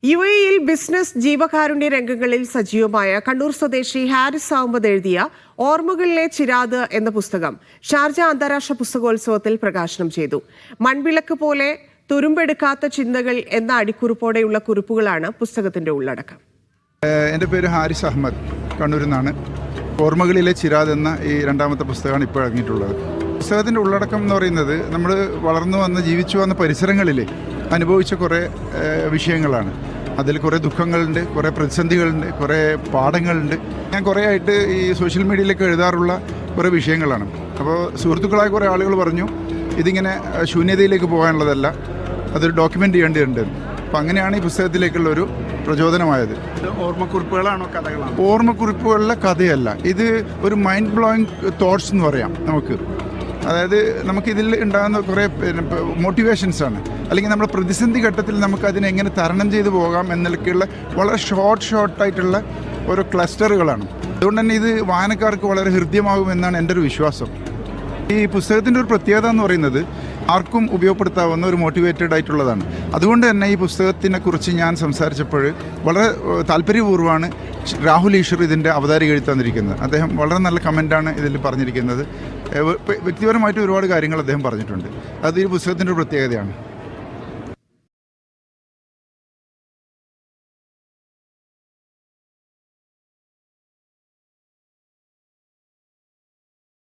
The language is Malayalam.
യുഎഇയിൽ ബിസിനസ് ജീവകാരുണ്യ രംഗങ്ങളിൽ സജീവമായ കണ്ണൂർ സ്വദേശി ഹാരിസ് അഹമ്മദ് എഴുതിയ ഓർമ്മകളിലെ ചിരാത് എന്ന പുസ്തകം ഷാർജ അന്താരാഷ്ട്ര പുസ്തകോത്സവത്തിൽ പ്രകാശനം ചെയ്തു. മൺവിളക്ക് പോലെ തുരുമ്പെടുക്കാത്ത ചിന്തകൾ എന്ന അടിക്കുറിപ്പോടെയുള്ള കുറിപ്പുകളാണ് പുസ്തകത്തിന്റെ ഉള്ളടക്കം. എൻ്റെ പേര് ഹാരിസ് അഹമ്മദ്, കണ്ണൂരിൽ നിന്നാണ്. ഓർമ്മകളിലെ ചിരാത് എന്ന ഈ രണ്ടാമത്തെ പുസ്തകമാണ് ഇപ്പോൾ ഇറങ്ങിയിട്ടുള്ളത്. പുസ്തകത്തിൻ്റെ ഉള്ളടക്കം എന്ന് പറയുന്നത് നമ്മൾ വളർന്നു വന്ന് ജീവിച്ചു വന്ന പരിസരങ്ങളിൽ അനുഭവിച്ച കുറേ വിഷയങ്ങളാണ്. അതിൽ കുറേ ദുഃഖങ്ങളുണ്ട്, കുറേ പ്രതിസന്ധികളുണ്ട്, കുറേ പാഠങ്ങളുണ്ട്. ഞാൻ കുറേ ആയിട്ട് ഈ സോഷ്യൽ മീഡിയയിലൊക്കെ എഴുതാറുള്ള കുറേ വിഷയങ്ങളാണ്. അപ്പോൾ സുഹൃത്തുക്കളായ കുറേ ആളുകൾ പറഞ്ഞു ഇതിങ്ങനെ ശൂന്യതയിലേക്ക് പോകാനുള്ളതല്ല, അതൊരു ഡോക്യുമെൻ്റ് ചെയ്യേണ്ടതുണ്ട്. അപ്പം അങ്ങനെയാണ് ഈ പുസ്തകത്തിലേക്കുള്ളൊരു പ്രചോദനമായത്. ഓർമ്മക്കുറിപ്പുകളാണോ കഥകളാണ്? ഓർമ്മക്കുറിപ്പുകളിലെ കഥയല്ല, ഇത് ഒരു മൈൻഡ് ബ്ലോയിങ് തോട്ട്സ് എന്ന് പറയാം നമുക്ക്. അതായത് നമുക്കിതിൽ ഉണ്ടാകുന്ന കുറേ മോട്ടിവേഷൻസാണ്, അല്ലെങ്കിൽ നമ്മുടെ പ്രതിസന്ധി ഘട്ടത്തിൽ നമുക്ക് അതിനെ എങ്ങനെ തരണം ചെയ്തു പോകാം എന്നൊക്കെയുള്ള വളരെ ഷോർട്ടായിട്ടുള്ള ഓരോ ക്ലസ്റ്ററുകളാണ്. അതുകൊണ്ട് തന്നെ ഇത് വായനക്കാർക്ക് വളരെ ഹൃദ്യമാകുമെന്നാണ് എൻ്റെ ഒരു വിശ്വാസം. ഈ പുസ്തകത്തിൻ്റെ ഒരു പ്രത്യേകത എന്ന് പറയുന്നത് ആർക്കും ഉപയോഗപ്പെടുത്താവുന്ന ഒരു മോട്ടിവേറ്റഡ് ആയിട്ടുള്ളതാണ്. അതുകൊണ്ട് തന്നെ ഈ പുസ്തകത്തിനെക്കുറിച്ച് ഞാൻ സംസാരിച്ചപ്പോൾ വളരെ താല്പര്യപൂർവ്വമാണ് രാഹുൽ ഈശ്വർ ഇതിൻ്റെ അവതാരിക എഴുതി തന്നിരിക്കുന്നത്. അദ്ദേഹം വളരെ നല്ല കമൻറ്റാണ് ഇതിൽ പറഞ്ഞിരിക്കുന്നത്. വ്യക്തിപരമായിട്ട് ഒരുപാട് കാര്യങ്ങൾ അദ്ദേഹം പറഞ്ഞിട്ടുണ്ട്. അത് ഈ പുസ്തകത്തിൻ്റെ ഒരു പ്രത്യേകതയാണ്.